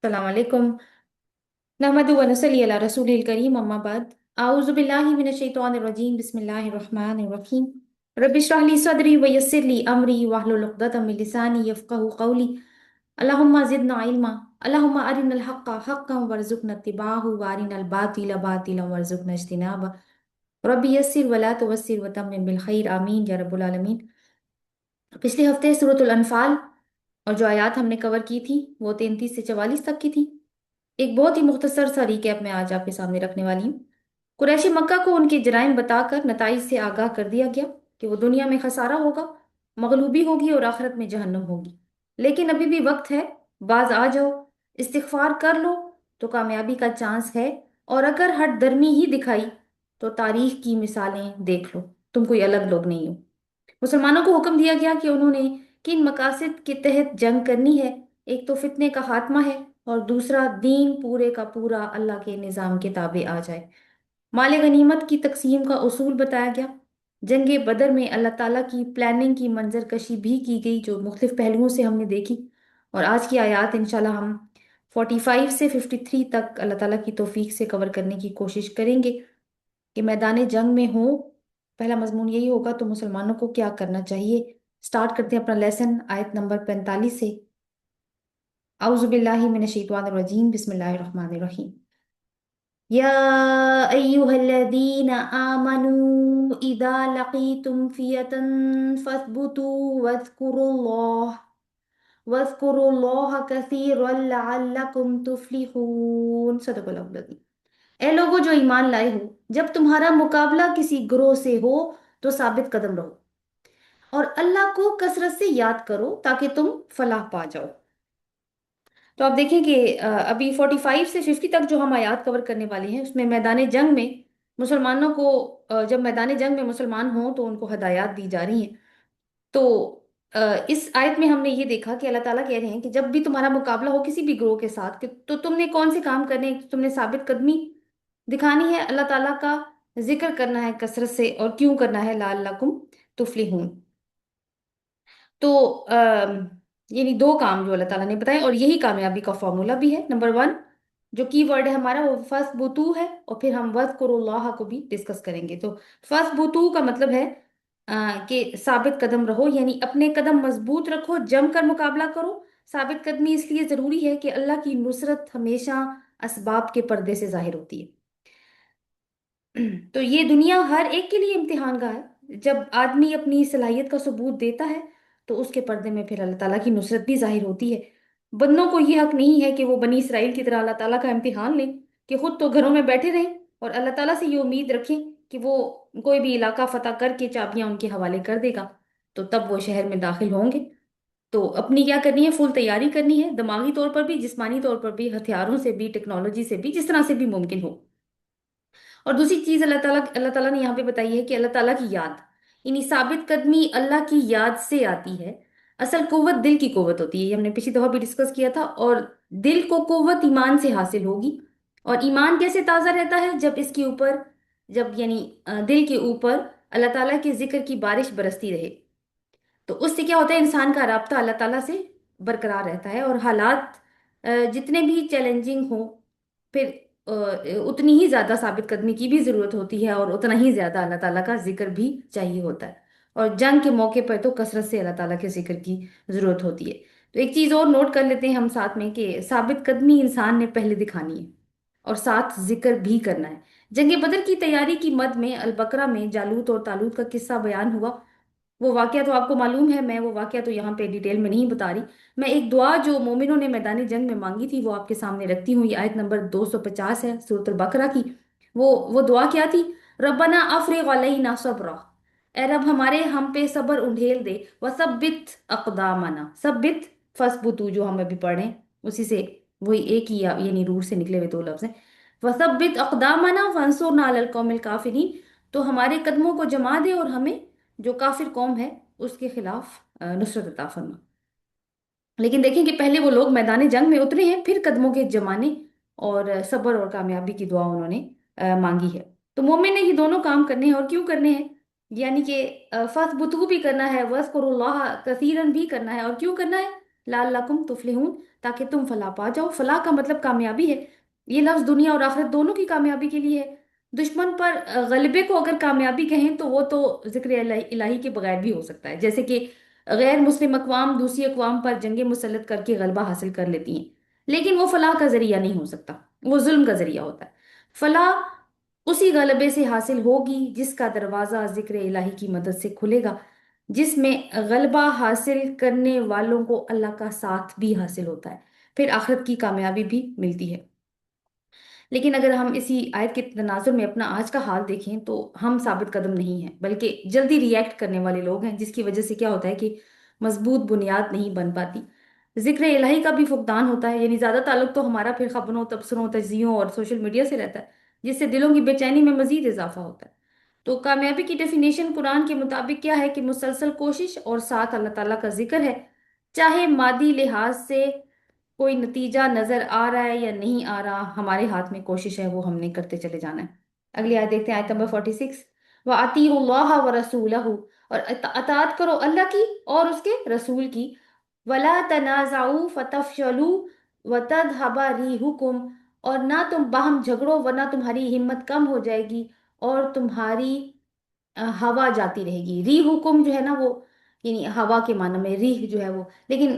अस्सलाम वालेकुम। नहमदु व नसल्ली अला रसूलिल करीम, अम्मा बाद। आऊज़ु बिल्लाहि मिनश शैतानिर रजीम, बिस्मिल्लाहिर रहमानिर रहीम। रब्बि इश्रह ली सदरी व यस्सिर ली अमरी वाहलुल उक़दतम मिन लिसानी यफ़क़हू क़ौली। अल्लाहुम्मा ज़िदना इल्मा। अल्लाहुम्मा अरिनल हक़्क़ हक़्क़न वरज़ुक़ना इत्तिबाअहु व अरिनल बातिला बातिलन वरज़ुक़ना इज्तिनाबह। रब्बि यस्सिर व ला तुअस्सिर व तम्मिम बिल खैर, आमीन या रब्बुल आलमीन। पिछले हफ्ते सूरतुल अनफाल और जो आयत हमने कवर की थी वो 33 से 44 तक की थी। एक बहुत ही मुख्तसर सा रिकैप मैं आज आपके सामने रखने वाली हूँ। कुरैशी मक्का को उनके जराइम बताकर नताइज से आगाह कर दिया गया कि वो दुनिया में खसारा होगा, मगलूबी होगी और आखिरत में जहन्नम होगी। लेकिन अभी भी वक्त है, बाज आ जाओ, इस्तिगफार कर लो तो कामयाबी का चांस है। और अगर हट दर्मी ही दिखाई तो तारीख की मिसालें देख लो, तुम कोई अलग लोग नहीं हो। मुसलमानों को हुक्म दिया गया कि उन्होंने किन मकासद के तहत जंग करनी है। एक तो फितने का खात्मा है और दूसरा दीन पूरे का पूरा अल्लाह के निज़ाम के ताबे आ जाए। माल गनीमत की तकसीम का उसूल बताया गया। जंग बदर में अल्लाह ताला की प्लानिंग की मंजर कशी भी की गई जो मुख्तलिफ पहलुओं से हमने देखी। और आज की आयत इंशाल्लाह हम 45 से 53 तक अल्लाह ताला की तौफीक से कवर करने की कोशिश करेंगे कि मैदान जंग में हो। पहला मजमून यही होगा तो मुसलमानों को क्या करना चाहिए। स्टार्ट करते हैं अपना लेसन आयत नंबर 45 से। आउज़ु बिल्लाहि मिनश शैतानिर रजीम, बिस्मिल्लाहिर रहमानिर रहीम। या अय्युहल्लज़ीना आमनू इज़ा लक़ीतुम फ़ियतन फ़स्बुतू वज़्कुरुल्लाह वज़्कुरुल्लाह कसीरन लअल्लकुम तुफ़्लिहून। सदक़ल्लाहुल अज़ीम। ए लोगो जो ईमान लाए हो, जब तुम्हारा मुकाबला किसी ग्रोह से हो तो साबित कदम रहो और अल्लाह को कसरत से याद करो ताकि तुम फलाह पा जाओ। तो आप देखें कि अभी 45 से 50 तक जो हम आयात कवर करने वाले हैं उसमें मैदान जंग में मुसलमानों को जब मैदान जंग में मुसलमान हों तो उनको हदायत दी जा रही हैं। तो इस आयत में हमने ये देखा कि अल्लाह ताला कह रहे हैं कि जब भी तुम्हारा मुकाबला हो किसी भी ग्रोह के साथ तो तुमने कौन से काम करने हैं, तुमने साबित कदमी दिखानी है, अल्लाह ताला का जिक्र करना है कसरत से। और क्यों करना है? लाअल्लकुम तुफलिहून। तो यानी दो काम जो अल्लाह ताला ने बताए और यही कामयाबी का फॉर्मूला भी है। नंबर वन जो की वर्ड है हमारा वो फर्स्ट बुतू है और फिर हम वज़्कुरुल्लाह को भी डिस्कस करेंगे। तो फर्स्ट बुतू का मतलब है कि साबित कदम रहो, यानी अपने कदम मजबूत रखो, जमकर मुकाबला करो। साबित कदमी इसलिए जरूरी है कि अल्लाह की नुसरत हमेशा असबाब के पर्दे से जाहिर होती है। तो ये दुनिया हर एक के लिए इम्तिहान का है। जब आदमी अपनी सलाहियत का सबूत देता है तो उसके पर्दे में फिर अल्लाह ताला की नुसरत भी जाहिर होती है। बंदों को ये हक नहीं है कि वो बनी इसराइल की तरह अल्लाह ताला का इम्तिहान लें, कि खुद तो घरों में बैठे रहें और अल्लाह ताला से ये उम्मीद रखें कि वो कोई भी इलाका फतह करके चाबियां उनके हवाले कर देगा तो तब वो शहर में दाखिल होंगे। तो अपनी क्या करनी है? फुल तैयारी करनी है, दिमागी तौर पर भी, जिस्मानी तौर पर भी, हथियारों से भी, टेक्नोलॉजी से भी, जिस तरह से भी मुमकिन हो। और दूसरी चीज अल्लाह ताला ने यहाँ पे बताई है कि अल्लाह ताला की याद, यानी साबित कदमी अल्लाह की याद से आती है। असल कुव्वत दिल की कुव्वत होती है, ये हमने पिछली दफा भी डिस्कस किया था। और दिल को कुव्वत ईमान से हासिल होगी। और ईमान कैसे ताजा रहता है? जब इसके ऊपर, जब यानी दिल के ऊपर अल्लाह ताला के जिक्र की बारिश बरसती रहे तो उससे क्या होता है? इंसान का राब्ता अल्लाह ताला से बरकरार रहता है और हालात जितने भी चैलेंजिंग हो फिर उतनी ही ज्यादा साबित कदमी की भी जरूरत होती है और उतना ही ज्यादा अल्लाह ताला का जिक्र भी चाहिए होता है। और जंग के मौके पर तो कसरत से अल्लाह ताला के जिक्र की जरूरत होती है। तो एक चीज और नोट कर लेते हैं हम साथ में कि साबित कदमी इंसान ने पहले दिखानी है और साथ जिक्र भी करना है। जंग बदर की तैयारी की मद में अल बकरा में जालूत और तालूत का किस्सा बयान हुआ। वो वाकया तो आपको मालूम है, मैं वो वाकया तो यहाँ पे डिटेल में नहीं बता रही। मैं एक दुआ जो मोमिनों ने मैदानी जंग में मांगी थी वो आपके सामने रखती हूँ। ये आयत नंबर 250 है सूरत बकरा की। वो दुआ क्या थी? रब्बना अफ्रिग अलैना सब्रा। ए रब हमारे हम पे सब्र उंडेल दे। वसब्बित अक़दामना, सब्बित फसबुतू जो हम अभी पढ़े उसी से, वही एक ही यानी रूट से निकले हुए दो लफ्ज हैं। वसब्बित अक़दामना वंसुरना अलल कौमिल काफिरीन। तो हमारे कदमों को जमा दे और हमें जो काफिर कौम है उसके खिलाफ नुसरत अता फरमा। लेकिन देखें कि पहले वो लोग मैदान जंग में उतरे हैं, फिर कदमों के जमाने और सब्र और कामयाबी की दुआ उन्होंने मांगी है। तो मोमिन ने ये दोनों काम करने हैं। और क्यों करने हैं? यानी कि फस बुतू भी करना है, वस करुल्लाह कसीरन भी करना है। और क्यों करना है? लअल्लकुम तुफलिहून, ताकि तुम फलाह पा जाओ। फलाह का मतलब कामयाबी है। ये लफ्ज दुनिया और आखिरत दोनों की कामयाबी के लिए है। दुश्मन पर गलबे को अगर कामयाबी कहें तो वो तो जिक्र इलाही के बगैर भी हो सकता है। जैसे कि गैर मुस्लिम अकवाम दूसरी अकवाम पर जंगे मुसल्लत करके गलबा हासिल कर लेती हैं, लेकिन वो फलाह का जरिया नहीं हो सकता, वो जुल्म का जरिया होता है। फलाह उसी गलबे से हासिल होगी जिसका दरवाजा जिक्र इलाही की मदद से खुलेगा, जिसमें गलबा हासिल करने वालों को अल्लाह का साथ भी हासिल होता है, फिर आखिरत की कामयाबी भी मिलती है। लेकिन अगर हम इसी आयत के तनाजुर में अपना आज का हाल देखें तो हम साबित कदम नहीं हैं, बल्कि जल्दी रिएक्ट करने वाले लोग हैं, जिसकी वजह से क्या होता है कि मजबूत बुनियाद नहीं बन पाती। जिक्र इलाही का भी फुकदान होता है, यानी ज्यादा ताल्लुक तो हमारा फिर खबरों, तबसरों, तजियों और सोशल मीडिया से रहता है, जिससे दिलों की बेचैनी में मजीद इजाफा होता है। तो कामयाबी की डेफिनेशन कुरान के मुताबिक क्या है कि मुसलसल कोशिश और साथ अल्लाह ताला का जिक्र है। चाहे मादी लिहाज से कोई नतीजा नजर आ रहा है या नहीं आ रहा, हमारे हाथ में कोशिश है, वो हमने करते चले जाना है। अगली आयत देखते हैं, आयत नंबर 46। व अतीउल्लाह व रसूलहू, और अतात करो अल्लाह की और उसके रसूल की। वला तनाजाऊ फतफशलू व तदहबा रिहुकुम, और ना तुम बाहम झगड़ो वरना तुम्हारी हिम्मत कम हो जाएगी और तुम्हारी हवा जाती रहेगी। री हुकुम जो है ना वो, यानी हवा के माना में रीह जो है वो, लेकिन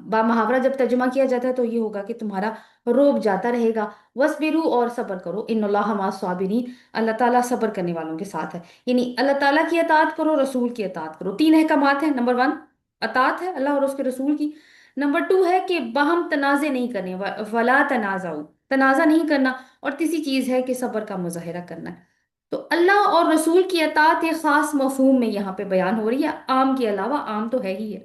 बा मुहावरा जब तर्जुमा किया जाता है तो ये होगा कि तुम्हारा रोब जाता रहेगा। वसबिरु, और सब्र करो, इन्नल्लाह मअस साबिरीन, अल्लाह ताला सब्र करने वालों के साथ है। यानी अल्लाह ताला की अतात करो, रसूल की अतात करो। तीन अहकामात हैं। नंबर वन, अतात है अल्लाह और उसके रसूल की। नंबर टू है कि बाहम तनाजे नहीं करने, वला तनाजाऊ, तनाजा नहीं करना। और तीसरी चीज है कि सब्र का मुजाहिरा करना है। तो अल्लाह और रसूल की अतात एक खास मफहूम में यहाँ पे बयान हो रही है, आम के अलावा, आम तो है ही है।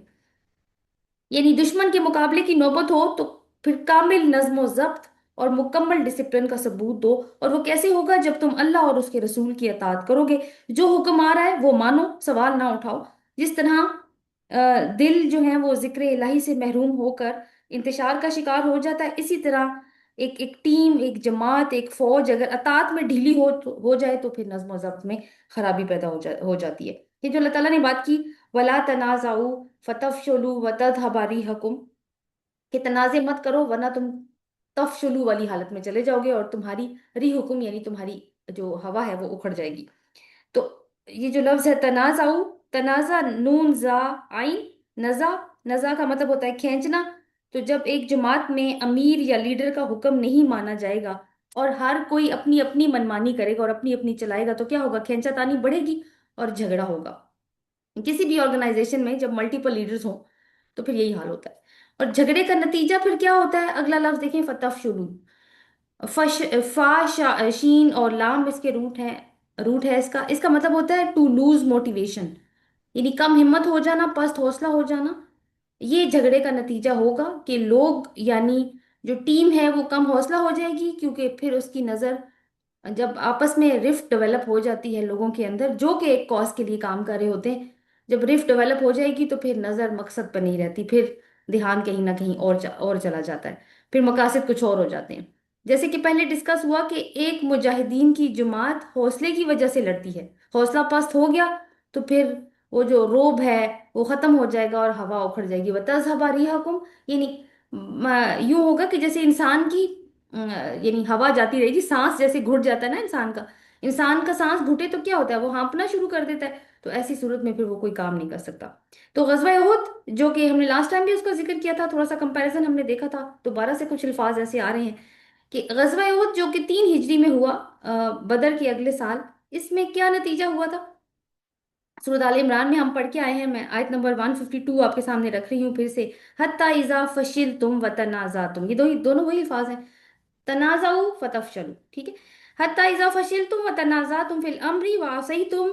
यानी दुश्मन के मुकाबले की नौबत हो तो फिर कामिल नज्म व जब्त और मुकम्मल डिसिप्लिन का सबूत दो। और वो कैसे होगा? जब तुम अल्लाह और उसके रसूल की अतात करोगे, जो हुक्म आ रहा है वो मानो, सवाल ना उठाओ। जिस तरह दिल जो है वो जिक्र इलाही से महरूम होकर इंतशार का शिकार हो जाता है, इसी तरह एक एक टीम, एक जमात, एक फौज अगर अतात में ढीली हो जाए तो फिर नज्म व जब्त में खराबी पैदा हो जाती है। ये जो अल्लाह ताला ने बात की, वला तनाजाऊ फतफशलू व तदहबा रिहकुम, कि तनाजे मत करो वरना तुम तफशलू वाली हालत में चले जाओगे और तुम्हारी री हुकुम यानी तुम्हारी जो हवा है वो उखड़ जाएगी। तो ये जो लफ्ज है तनाजाऊ, तनाजा नून जा आइन, नजा, नजा का मतलब होता है खींचना। तो जब एक जमात में अमीर या लीडर का हुक्म नहीं माना जाएगा और हर कोई अपनी अपनी मनमानी करेगा और अपनी अपनी चलाएगा तो क्या होगा? खींचातानी बढ़ेगी और झगड़ा होगा। किसी भी ऑर्गेनाइजेशन में जब मल्टीपल लीडर्स हों तो फिर यही हाल होता है। और झगड़े का नतीजा फिर क्या होता है? अगला लफ्ज देखें, फतह शुरू। फश फा शीन और लाम इसके रूट है इसका इसका मतलब होता है टू लूज मोटिवेशन, यानी कम हिम्मत हो जाना, पस्त हौसला हो जाना। ये झगड़े का नतीजा होगा कि लोग, यानी जो टीम है वो कम हौसला हो जाएगी, क्योंकि फिर उसकी नजर, जब आपस में रिफ्ट डेवलप हो जाती है लोगों के अंदर जो कि एक कॉज के लिए काम कर रहे होते हैं, जब रिफ्ट डेवलप हो जाएगी तो फिर नजर मकसद पर नहीं रहती, फिर ध्यान कहीं ना कहीं और चला जाता है, फिर मकासद कुछ और हो जाते हैं। जैसे कि पहले डिस्कस हुआ कि एक मुजाहिदीन की जमात हौसले की वजह से लड़ती है, हौसला पस्त हो गया तो फिर वो जो रोब है वो खत्म हो जाएगा और हवा उखड़ जाएगी। वतज़हबा रिहकुम, यानी यूं होगा कि जैसे इंसान की यानी हवा जाती रहेगी, सांस जैसे घुट जाता है ना इंसान का, इंसान का सांस घुटे तो क्या होता है? वो हाँफना शुरू कर देता है। तो ऐसी सूरत में फिर वो कोई काम नहीं कर सकता। तो गजवा उहुद जो कि हमने लास्ट टाइम भी उसका जिक्र किया था, थोड़ा सा कंपैरिजन हमने देखा था, दोबारा से कुछ अल्फाज ऐसे आ रहे हैं कि गजवा उहुद जो कि 3 हिजरी में हुआ, बदर के अगले साल, इसमें क्या नतीजा हुआ था? सूरत आल इमरान में हम पढ़ के आए हैं, मैं आयत नंबर 152 आपके सामने रख रही हूँ फिर से। हत्ता इजा फशिल तुम व तनाजा तुम, ये दोनों वही अल्फाज हैं, तनाजाऊ फतफशलू, ठीक है। हत्ता इजा फशिल तुम व तनाजा तुम फिल अमरी व सही तुम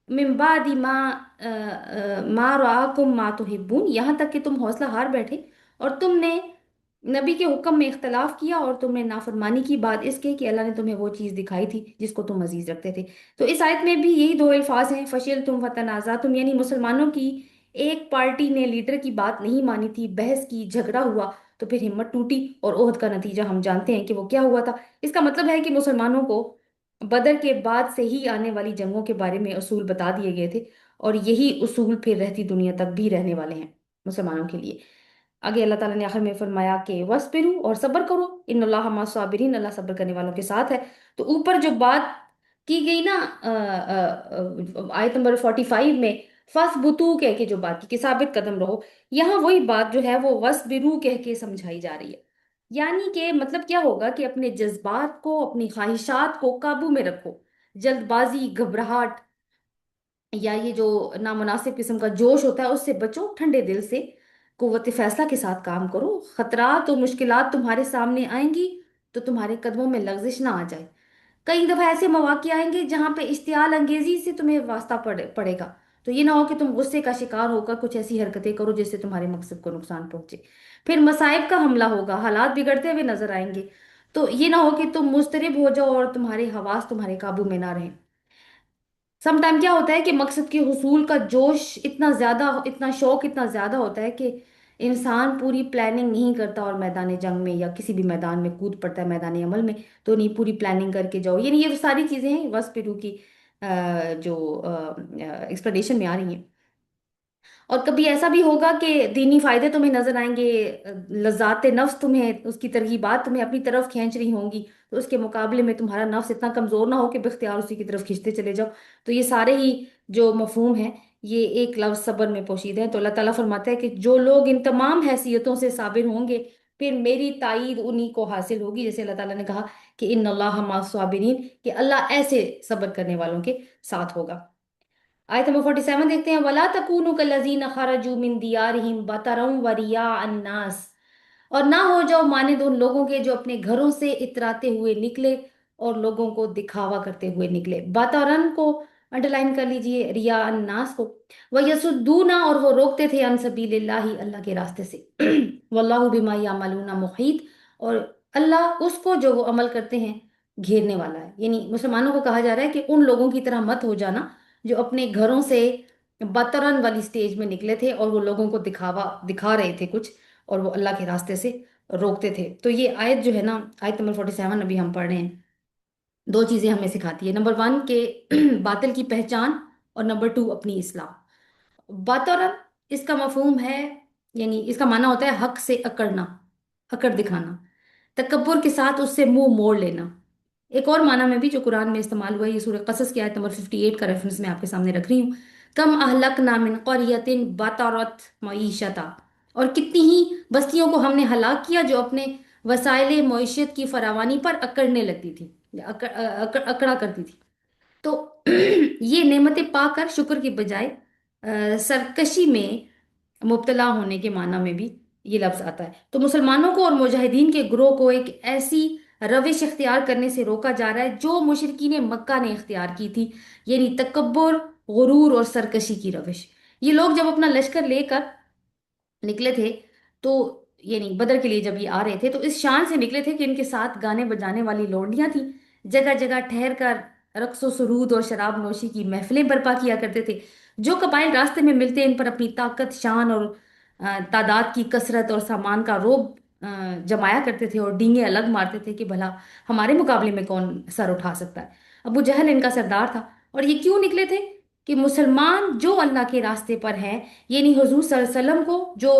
मिन बादी मा राकुम मा तुहिब्बून, यहाँ तक कि तुम हौसला हार बैठे और तुमने नबी के हुक्म में इख्तलाफ किया और तुमने नाफरमानी की, बात इसके कि अल्लाह ने तुम्हें वो चीज़ दिखाई थी जिसको तुम अजीज रखते थे। तो इस आयत में भी यही दो अल्फाज हैं, फशिल तुम फतनाजा तुम, यानी मुसलमानों की एक पार्टी ने लीडर की बात नहीं मानी थी, बहस की, झगड़ा हुआ, तो फिर हिम्मत टूटी और ओहद का नतीजा हम जानते हैं कि वो क्या हुआ था। इसका मतलब है कि मुसलमानों को बदर के बाद से ही आने वाली जंगों के बारे में उसूल बता दिए गए थे और यही उसूल फिर रहती दुनिया तक भी रहने वाले हैं मुसलमानों के लिए। आगे अल्लाह ताला ने आखिर में फरमाया कि वस्बिरु, और सब्र करो, इन्नल्लाह मा साबिरीन, अल्लाह सब्र करने वालों के साथ है। तो ऊपर जो बात की गई ना आयत नंबर 45 में, फसबुतू कह के जो बात की कि साबित कदम रहो, यहाँ वही बात जो है वो वस्बिरु कह के समझाई जा रही है। यानी कि मतलब क्या होगा कि अपने जज्बात को, अपनी ख्वाहिशात को काबू में रखो। जल्दबाजी, घबराहट या ये जो नामुनासिब किस्म का जोश होता है उससे बचो, ठंडे दिल से कुव्वत फैसला के साथ काम करो। खतरात और मुश्किलात तुम्हारे सामने आएंगी तो तुम्हारे कदमों में लग्जिश ना आ जाए। कई दफा ऐसे मौके आएंगे जहां पे इश्तियाल अंगेजी से तुम्हें वास्ता पड़ेगा। तो ये ना हो कि तुम गुस्से का शिकार होकर कुछ ऐसी हरकतें करो जिससे तुम्हारे मकसद को नुकसान पहुंचे। फिर मसाइब का हमला होगा, हालात बिगड़ते हुए नजर आएंगे। तो ये ना हो कि तुम मुस्तरिब हो जाओ और तुम्हारे हवास तुम्हारे काबू में ना रहें। समटाइम क्या होता है कि मकसद के हुसूल का जोश इतना ज्यादा, इतना शौक इतना ज्यादा होता है कि इंसान पूरी प्लानिंग नहीं करता और मैदान जंग में या किसी भी मैदान में कूद पड़ता है, मैदान अमल में। तो नहीं, पूरी प्लानिंग करके जाओ, ये नहीं, ये सारी चीजें हैं वसपिरू की जो एक्सप्लेनेशन में आ रही हैं। और कभी ऐसा भी होगा कि दीनी फायदे तुम्हें नजर आएंगे, लज्जात नफ्स तुम्हें, उसकी तरगीबात तुम्हें अपनी तरफ खींच रही होंगी। तो उसके मुकाबले में तुम्हारा नफ्स इतना कमजोर ना हो कि बेख्तियार उसी की तरफ खींचते चले जाओ। तो ये सारे ही जो मफहूम है, ये एक लफ्ज सब्र में पोशीदा है। तो अल्लाह ताला फरमाता है कि जो लोग इन तमाम हैसियतों से साबिर होंगे, फिर मेरी तायीद उन्हीं को हासिल होगी। जैसे अल्लाह ताला ने कहा कि इन्नल्लाह मअस साबिरीन, कि अल्लाह ऐसे सब्र करने वालों के साथ होगा। आयत नंबर 47 देखते हैं, वला तकूनु कल्लज़ीना खरजू मिन दियारिहिम बतरम व रियाअ अन्नास, और ना हो जाओ मानिंद उन लोगों के जो अपने घरों से इतराते हुए निकले और लोगों को दिखावा करते हुए निकले। बातारन को अंडरलाइन कर लीजिए, रिया अन्नास को। वह यसुद्दूना, और वो रोकते थे, अन सबीलिल्लाहि, अल्लाह के रास्ते से। वल्लाहु बिमा यामलूना मुहीत, और अल्लाह उसको जो वो अमल करते हैं घेरने वाला है। यानी मुसलमानों को कहा जा रहा है कि उन लोगों की तरह मत हो जाना जो अपने घरों से बतरन वाली स्टेज में निकले थे और वो लोगों को दिखावा दिखा रहे थे कुछ, और वो अल्लाह के रास्ते से रोकते थे। तो ये आयत जो है ना, आयत नंबर 47 अभी हम पढ़ रहे हैं, दो चीजें हमें सिखाती है। नंबर वन के बातिल की पहचान, और नंबर टू अपनी इस्लाह। बातौरन इसका मफहूम है, यानी इसका माना होता है हक से अकड़ना, अकड़ दिखाना, तकब्बुर के साथ उससे मुंह मोड़ लेना। एक और माना में भी जो कुरान में इस्तेमाल हुआ है, ये सूरह कसस की आयत नंबर 58 का रेफरेंस मैं आपके सामने रख रही हूँ। कम अहलकना मिन क़रयतिन बतरत मईशता, और कितनी ही बस्तियों को हमने हलाक किया जो अपने वसाइल मईशत की फरावानी पर अकड़ने लगती थी, या अकड़ा करती थी। तो ये नेमतें पाकर शुक्र की बजाय सरकशी में मुब्तला होने के माना में भी ये लफ्ज आता है। तो मुसलमानों को और मुजाहिदीन के ग्रोह को एक ऐसी रविश इख्तियार करने से रोका जा रहा है जो मुशरिकीन मक्का ने इख्तियार की थी, यानी तकब्बुर, गुरूर और सरकशी की रविश। ये लोग जब अपना लश्कर लेकर निकले थे, तो यानी बदर के लिए जब ये आ रहे थे तो इस शान से निकले थे कि इनके साथ गाने बजाने वाली लौंडियां थी। जगह जगह ठहर कर रक्सो सुरूद और शराब नोशी की महफिलें बर्पा किया करते थे। जो कबाइल रास्ते में मिलते इन पर अपनी ताकत, शान और तादाद की कसरत और सामान का रोब जमाया करते थे और डींगे अलग मारते थे कि भला हमारे मुकाबले में कौन सर उठा सकता है। अबू जहल इनका सरदार था। और ये क्यों निकले थे? कि मुसलमान जो अल्लाह के रास्ते पर हैं, यानी हुजूर सल्लल्लाहु अलैहि वसल्लम को जो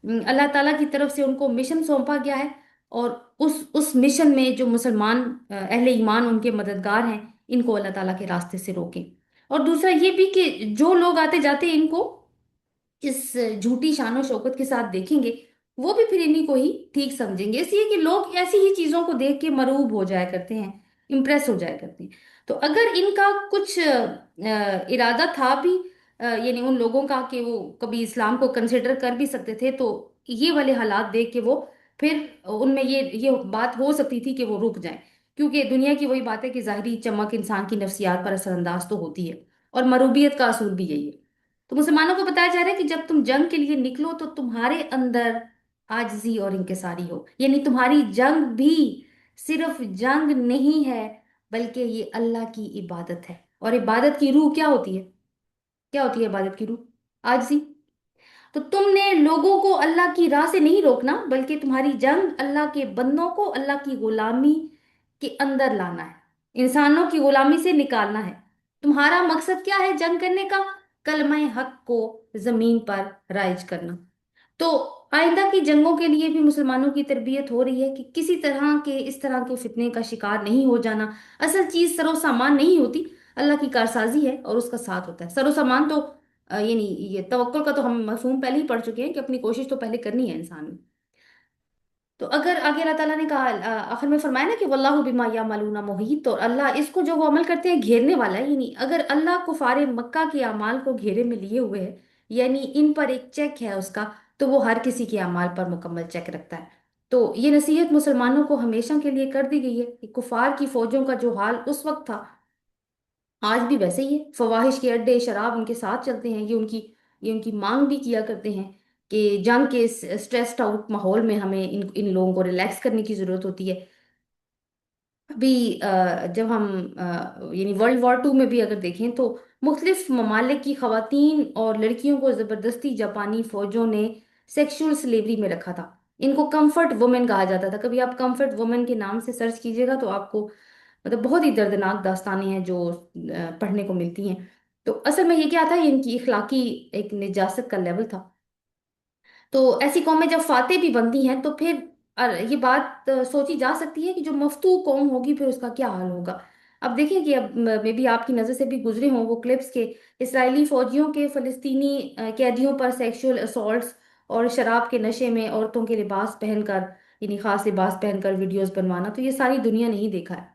अल्लाह ताला की तरफ से उनको मिशन सौंपा गया है, और उस मिशन में जो मुसलमान अहले ईमान उनके मददगार हैं, इनको अल्लाह ताला के रास्ते से रोकें। और दूसरा ये भी कि जो लोग आते जाते इनको इस झूठी शानो शौकत के साथ देखेंगे, वो भी फिर इन्हीं को ही ठीक समझेंगे। इसलिए कि लोग ऐसी ही चीजों को देख के मरूब हो जाया करते हैं, इम्प्रेस हो जाया करते हैं। तो अगर इनका कुछ इरादा था भी, यानी उन लोगों का कि वो कभी इस्लाम को कंसिडर कर भी सकते थे, तो ये वाले हालात देख के वो फिर उनमें ये बात हो सकती थी कि वो रुक जाएं। क्योंकि दुनिया की वही बात है कि जाहिरी चमक इंसान की नफ्सियात पर असरअंदाज तो होती है, और मरूबियत का असूल भी यही है। तो मुसलमानों को बताया जा रहा है कि जब तुम जंग के लिए निकलो तो तुम्हारे अंदर आजिजी और इंकिसारी हो, यानी तुम्हारी जंग भी सिर्फ जंग नहीं है, बल्कि ये अल्लाह की इबादत है। और इबादत की रूह क्या होती है? क्या होती है इबादत की रूह? आजिजी। तो तुमने लोगों को अल्लाह की राह से नहीं रोकना, बल्कि तुम्हारी जंग अल्लाह के बंदों को अल्लाह की गुलामी के अंदर लाना है, इंसानों की गुलामी से निकालना है। तुम्हारा मकसद क्या है जंग करने का? कलमा हक को जमीन पर राइज करना। तो آئندہ کی جنگوں کے لیے بھی مسلمانوں کی تربیت ہو رہی ہے کہ کسی طرح کے اس طرح کے فتنے کا شکار نہیں ہو جانا۔ اصل چیز سر و سامان نہیں ہوتی، اللہ کی کارسازی ہے اور اس کا ساتھ ہوتا ہے۔ سر و سامان تو یعنی یہ توکل کا تو ہم مفہوم پہلے ہی پڑھ چکے ہیں کہ اپنی کوشش تو پہلے کرنی ہے انسان نے۔ تو اگر آگے اللہ تعالیٰ نے کہا آخر میں فرمایا نا کہ واللہ بما یعملون محیط، تو اللہ اس کو جو وہ عمل کرتے ہیں گھیرنے والا ہے، یعنی اگر اللہ کفار مکہ کے اعمال کو گھیرے میں لیے ہوئے ہے، یعنی ان پر ایک چیک ہے اس کا، تو وہ ہر کسی کے اعمال پر مکمل چیک رکھتا ہے۔ تو یہ نصیحت مسلمانوں کو ہمیشہ کے لیے کر دی گئی ہے کہ کفار کی فوجوں کا جو حال اس وقت تھا آج بھی ویسے ہی ہے۔ فواہش کے اڈے، شراب ان کے ساتھ چلتے ہیں، یہ ان کی مانگ بھی کیا کرتے ہیں کہ جنگ کے اسٹریسڈ آؤٹ ماحول میں ہمیں ان لوگوں کو ریلیکس کرنے کی ضرورت ہوتی ہے۔ ابھی جب ہم یعنی ورلڈ وار 2 میں بھی اگر دیکھیں تو مختلف ممالک کی خواتین اور لڑکیوں کو زبردستی جاپانی فوجوں نے سیکشول سلیوری میں رکھا تھا۔ ان کو کمفرٹ وومن کہا جاتا تھا۔ کبھی آپ کمفرٹ وومن کے نام سے سرچ کیجیے گا تو آپ کو مطلب بہت ہی دردناک داستانیں ہیں جو پڑھنے کو ملتی ہیں۔ تو اصل میں یہ کیا تھا، یہ ان کی اخلاقی ایک نجاست کا لیول تھا۔ تو ایسی قومیں جب فاتح بھی بنتی ہیں تو پھر یہ بات سوچی جا سکتی ہے کہ جو مفتو قوم ہوگی پھر اس کا کیا حال ہوگا۔ اب دیکھیں کہ اب میں بھی آپ کی نظر سے بھی گزرے ہوں وہ کلپس کے اسرائیلی فوجیوں کے فلسطینی قیدیوں پر سیکشول اسالٹس اور شراب کے نشے میں عورتوں کے لباس پہن کر، یعنی خاص لباس پہن کر ویڈیوز بنوانا، تو یہ ساری دنیا نہیں دیکھا ہے۔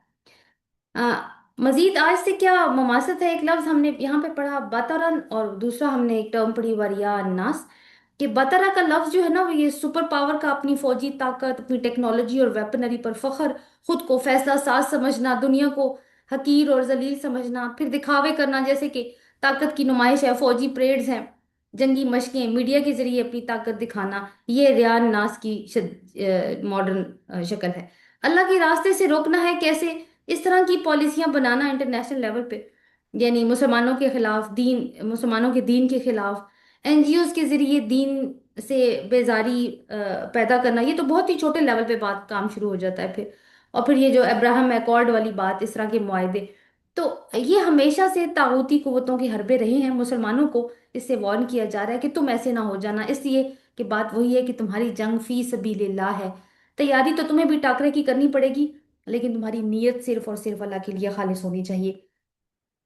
آ، مزید آج سے کیا مماثلت ہے، ایک لفظ ہم نے یہاں پہ پڑھا بطرن، اور دوسرا ہم نے ایک ٹرم پڑھی وریا الناس، کہ بطرہ کا لفظ جو ہے نا وہ یہ سپر پاور کا، اپنی فوجی طاقت، اپنی ٹیکنالوجی اور ویپنری پر فخر، خود کو فیصلہ ساز سمجھنا، دنیا کو حقیر اور ذلیل سمجھنا، پھر دکھاوے کرنا جیسے کہ طاقت کی نمائش ہے، فوجی پریڈز ہیں، جنگی مشقیں، میڈیا کے ذریعے اپنی طاقت دکھانا، یہ ریان ناس کی ماڈرن شکل ہے۔ اللہ کے راستے سے روکنا ہے کیسے؟ اس طرح کی پالیسیاں بنانا انٹرنیشنل لیول پہ، یعنی مسلمانوں کے خلاف، مسلمانوں کے دین کے خلاف، این جی اوز کے ذریعے دین سے بیزاری پیدا کرنا، یہ تو بہت ہی چھوٹے لیول پہ بات کام شروع ہو جاتا ہے پھر۔ اور پھر یہ جو ابراہم ایکارڈ والی بات، اس طرح کے معاہدے، تو یہ ہمیشہ سے طاغوتی قوتوں کے حربے رہے ہیں۔ مسلمانوں کو اس سے وارن کیا جا رہا ہے کہ تم ایسے نہ ہو جانا، اس لیے کہ بات وہی ہے کہ تمہاری جنگ فی سبیل اللہ ہے، تیاری تو تمہیں بھی ٹاکرے کی کرنی پڑے گی، لیکن تمہاری نیت صرف اور صرف اللہ کے لیے خالص ہونی چاہیے۔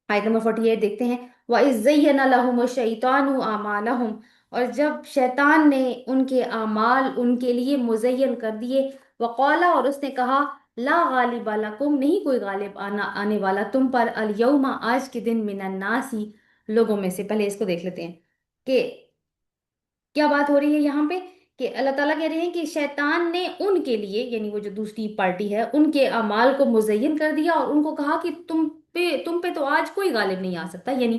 آیت نمبر 48 دیکھتے ہیں، وَإِذْ زَيَّنَ لَهُمُ الشَّيْطَانُ أَعْمَالَهُمْ، اور جب شیطان نے ان کے اعمال ان کے لیے مزین کر دیے، وقالا، اور اس نے کہا، لا غالب لکم، نہیں کوئی غالب آنے والا تم پر، الیوم، آج کے دن، من الناس، لوگوں میں سے۔ پہلے اس کو دیکھ لیتے ہیں کہ کیا بات ہو رہی ہے یہاں پہ، کہ اللہ تعالیٰ کہہ رہے ہیں کہ شیطان نے ان کے لیے، یعنی وہ جو دوسری پارٹی ہے، ان کے اعمال کو مزین کر دیا اور ان کو کہا کہ تم پہ تو آج کوئی غالب نہیں آ سکتا، یعنی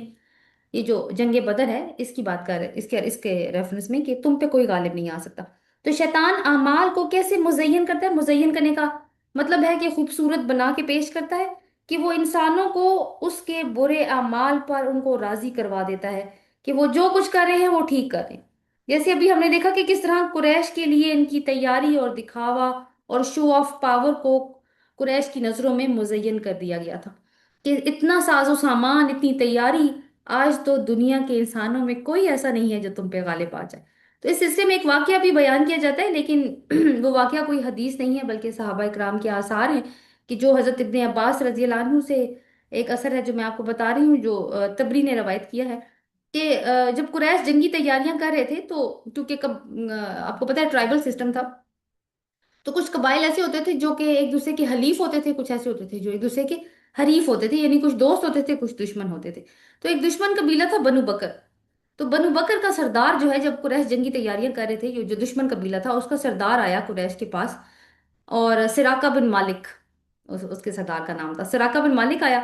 یہ جو جنگ بدر ہے اس کی بات کر رہے اس کے ریفرنس میں کہ تم پہ کوئی غالب نہیں آ سکتا۔ تو شیطان اعمال کو کیسے مزین کرتا ہے؟ مزین کرنے کا مطلب ہے کہ خوبصورت بنا کے پیش کرتا ہے، کہ وہ انسانوں کو اس کے برے اعمال پر ان کو راضی کروا دیتا ہے کہ وہ جو کچھ کر رہے ہیں وہ ٹھیک کر رہے ہیں۔ جیسے ابھی ہم نے دیکھا کہ کس طرح قریش کے لیے ان کی تیاری اور دکھاوا اور شو آف پاور کو قریش کی نظروں میں مزین کر دیا گیا تھا، کہ اتنا ساز و سامان، اتنی تیاری، آج تو دنیا کے انسانوں میں کوئی ایسا نہیں ہے جو تم پہ غالب آ جائے۔ تو اس سلسلے میں ایک واقعہ بھی بیان کیا جاتا ہے، لیکن وہ واقعہ کوئی حدیث نہیں ہے بلکہ صحابہ کرام کے آثار ہیں، کہ جو حضرت ابن عباس رضی اللہ عنہ سے ایک اثر ہے جو میں آپ کو بتا رہی ہوں، جو تبری نے روایت کیا ہے، کہ جب قریش جنگی تیاریاں کر رہے تھے تو کیونکہ آپ کو پتا ہے ٹرائبل سسٹم تھا، تو کچھ قبائل ایسے ہوتے تھے جو کہ ایک دوسرے کے حلیف ہوتے تھے، کچھ ایسے ہوتے تھے جو ایک دوسرے کے حریف ہوتے تھے، یعنی کچھ دوست ہوتے تھے کچھ دشمن ہوتے تھے۔ تو ایک دشمن قبیلہ تھا بنو بکر، تو بنو بکر کا سردار جو ہے، جب قریش جنگی تیاریاں کر رہے تھے، جو دشمن قبیلہ تھا اس کا سردار آیا قریش کے پاس، اور سراقہ بن مالک اس کے سردار کا نام تھا، سراقہ بن مالک آیا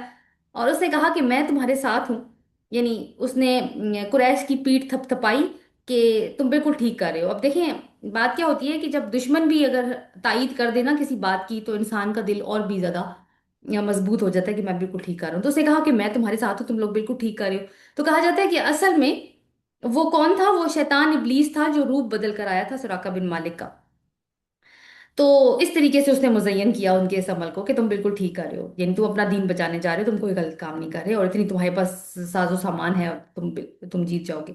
اور اس نے کہا کہ میں تمہارے ساتھ ہوں، یعنی اس نے قریش کی پیٹھ تھپ تھپائی کہ تم بالکل ٹھیک کر رہے ہو۔ اب دیکھیں بات کیا ہوتی ہے کہ جب دشمن بھی اگر تائید کر دینا کسی بات کی تو انسان کا دل اور بھی زیادہ یا مضبوط ہو جاتا ہے کہ میں بالکل ٹھیک کر رہا ہوں۔ تو اس نے کہا کہ میں تمہارے ساتھ ہوں، تم لوگ بالکل ٹھیک کر رہے ہو۔ تو کہا جاتا ہے کہ اصل میں وہ کون تھا؟ وہ شیطان ابلیس تھا جو روپ بدل کر آیا تھا سراقہ بن مالک کا۔ تو اس طریقے سے اس نے مزین کیا ان کے اس عمل کو کہ تم بالکل ٹھیک کر رہے ہو، یعنی تم اپنا دین بچانے جا رہے ہو، تم کوئی غلط کام نہیں کر رہے، اور اتنی تمہارے پاس ساز و سامان ہے اور تم جیت جاؤ گے۔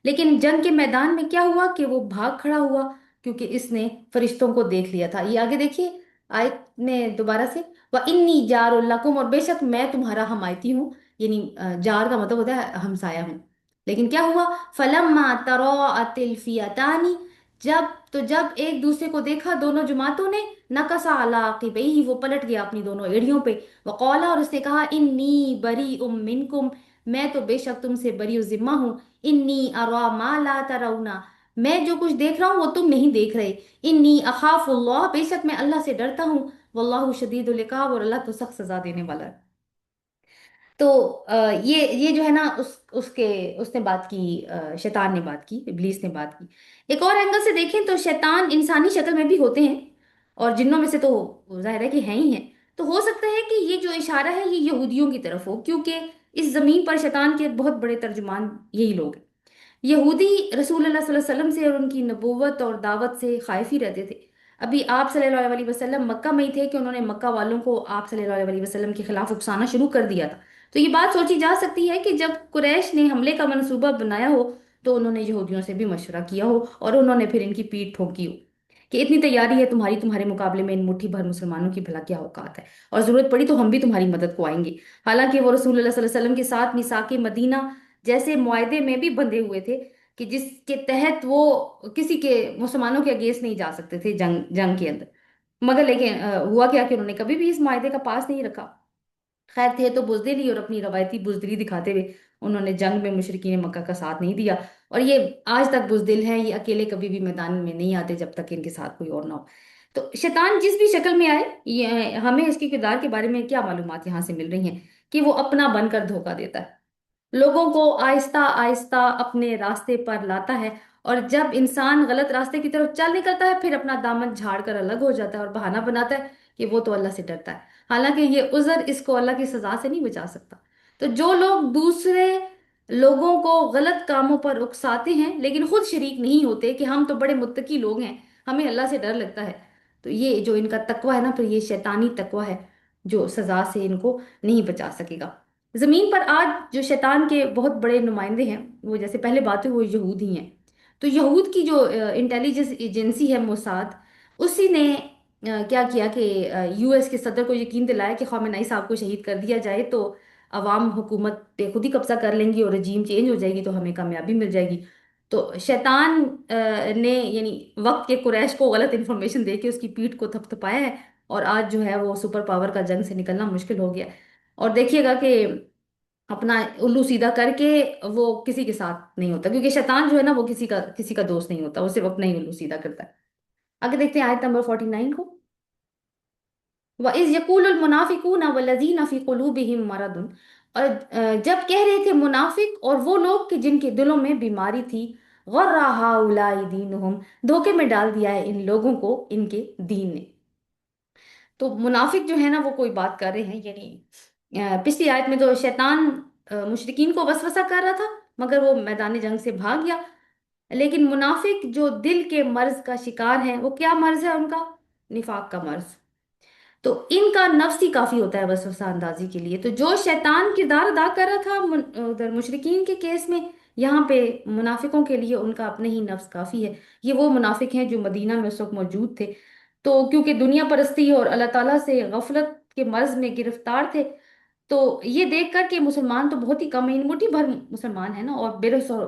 लेकिन जंग के मैदान में क्या हुआ कि वो भाग खड़ा हुआ, क्योंकि इसने फरिश्तों को देख लिया था। ये आगे देखिए आयत में दोबारा से, व इन्नी जारुल्लकुम, और बेशक मैं तुम्हारा हमायती हूँ। यानी जार का मतलब होता है हमसाया हूँ। लेकिन क्या हुआ, फलम्मा तराअतिल फियतानी, जब एक दूसरे को देखा दोनों जमातों ने, नकसा अला अक़िबैहि, वो पलट गया अपनी दोनों एड़ियों पे, वक़ाला, और उसने कहा, इन्नी बरी मिनकुम, मैं तो बेशक तुमसे बरी जिम्मा हूँ। इन्नी अरा मा ला तराउना, मैं जो कुछ देख रहा हूँ वो तुम नहीं देख रहे। इन्नी अखाफुल्लाह, बेशक मैं अल्लाह से डरता हूँ। वल्लाहु शदीदुल इक़ाब, और अल्लाह तो सख्त सजा देने वाला है। तो ये जो है ना, उसने बात की, शैतान ने बात की, इब्लीस ने बात की। एक और एंगल से देखें तो शैतान इंसानी शक्ल में भी होते हैं, और जिन्नों में से तो जाहिर है कि हैं ही हैं। तो हो सकता है कि ये जो इशारा है ये यहूदियों की तरफ हो, क्योंकि इस जमीन पर शैतान के बहुत बड़े तर्जुमान यही लोग हैं। यहूदी रसूलुल्लाह सल्लल्लाहु अलैहि वसल्लम से और उनकी नबूवत और दावत से खाइफ ही रहते थे। अभी आप सल्लल्लाहु अलैहि वसल्लम मक्का में ही थे कि उन्होंने मक्का वालों को आप सल्लल्लाहु अलैहि वसल्लम के खिलाफ उकसाना शुरू कर दिया था। तो ये बात सोची जा सकती है कि जब कुरैश ने हमले का मंसूबा बनाया हो, तो उन्होंने यहूदियों से भी मशवरा किया हो, और उन्होंने फिर इनकी पीठ ठोकी हो कि इतनी तैयारी है तुम्हारी, तुम्हारे मुकाबले में इन मुट्ठी भर मुसलमानों की भला क्या औकात है, और जरूरत पड़ी तो हम भी तुम्हारी मदद को आएंगे। हालांकि वो रसूलुल्लाह सल्लल्लाहु अलैहि वसल्लम के साथ मिसाके मदीना जैसे मुआहदे में भी बंधे हुए थे, कि जिसके तहत वो किसी के मुसलमानों के अगेंस्ट नहीं जा सकते थे जंग जंग के अंदर। मगर लेकिन हुआ क्या कि उन्होंने कभी भी इस मायदे का पास नहीं रखा। खैर, थे तो बुजदिल ही, और अपनी रवायती बुजदिली दिखाते हुए उन्होंने जंग में मुशरिकीन मक्का का साथ नहीं दिया। और ये आज तक बुजदिल हैं, ये अकेले कभी भी मैदान में नहीं आते जब तक इनके साथ कोई और ना हो। तो शैतान जिस भी शक्ल में आए, ये हमें इसके किरदार के बारे में क्या मालूमात यहाँ से मिल रही हैं, कि वो अपना बनकर धोखा देता है, लोगों को आहिस्ता आहिस्ता अपने रास्ते पर लाता है। और जब इंसान गलत रास्ते की तरफ चल निकलता है, फिर अपना दामन झाड़ कर अलग हो जाता है और बहाना बनाता है कि वो तो अल्लाह से डरता है। हालांकि ये उज़र इसको अल्लाह की सजा से नहीं बचा सकता। तो जो लोग दूसरे लोगों को गलत कामों पर उकसाते हैं, लेकिन खुद शरीक नहीं होते कि हम तो बड़े मुत्तकी लोग हैं, हमें अल्लाह से डर लगता है, तो ये जो इनका तकवा है ना, फिर ये शैतानी तकवा है, जो सजा से इनको नहीं बचा सकेगा। जमीन पर आज जो शैतान के बहुत बड़े नुमाइंदे हैं, वो जैसे पहले बात हुई, वो यहूद ही हैं। तो यहूद की जो इंटेलिजेंस एजेंसी है मोसाद, उसी ने क्या किया कि यूएस के सदर को यकीन दिलाया कि खामेनेई साहब को शहीद कर दिया जाए तो अवाम हुकूमत पे खुद ही कब्जा कर लेंगी और रजीम चेंज हो जाएगी, तो हमें कामयाबी मिल जाएगी। तो शैतान ने यानी वक्त के कुरैश को गलत इंफॉर्मेशन दे के उसकी पीठ को थपथपाया है, और आज जो है वो सुपर पावर का जंग से निकलना मुश्किल हो गया है। और देखिएगा कि अपना उल्लू सीधा करके वो किसी के साथ नहीं होता, क्योंकि शैतान जो है ना, वो किसी का दोस्त नहीं होता, वो सिर्फ अपना ही उल्लू सीधा करता है। आगे देखते हैं आयत नंबर 49 को। व इज यकूलुल मुनाफिकून वल्लज़ीना फी कुलूबिहिम मरदुन, और जब कह रहे थे मुनाफिक और वो लोग कि जिनके दिलों में बीमारी थी, गर्रा हाउलाई दीनुहुम, धोखे में डाल दिया है इन लोगों को इनके दीन ने। तो मुनाफिक जो है ना, वो कोई बात कर रहे हैं, यानी पिछली आयत में तो शैतान मुशरिकीन को वसवसा कर रहा था, मगर वो मैदान जंग से भाग गया। लेकिन मुनाफिक जो दिल के मर्ज का शिकार है, वो क्या मर्ज है उनका, निफाक का मर्ज। तो इनका नफ्स ही काफी होता है वसवसा अंदाजी के लिए। तो जो शैतान किरदार अदा कर रहा था उधर मुशरिकीन के केस में, यहाँ पे मुनाफिकों के लिए उनका अपने ही नफ्स काफी है। ये वो मुनाफिक हैं जो मदीना में उस वक्त मौजूद थे। तो क्योंकि दुनिया परस्ती और अल्लाह ताला से गफलत के मर्ज में गिरफ्तार थे, तो ये देख कर के मुसलमान तो बहुत ही कम है, इन मुट्ठी भर मुसलमान है ना, और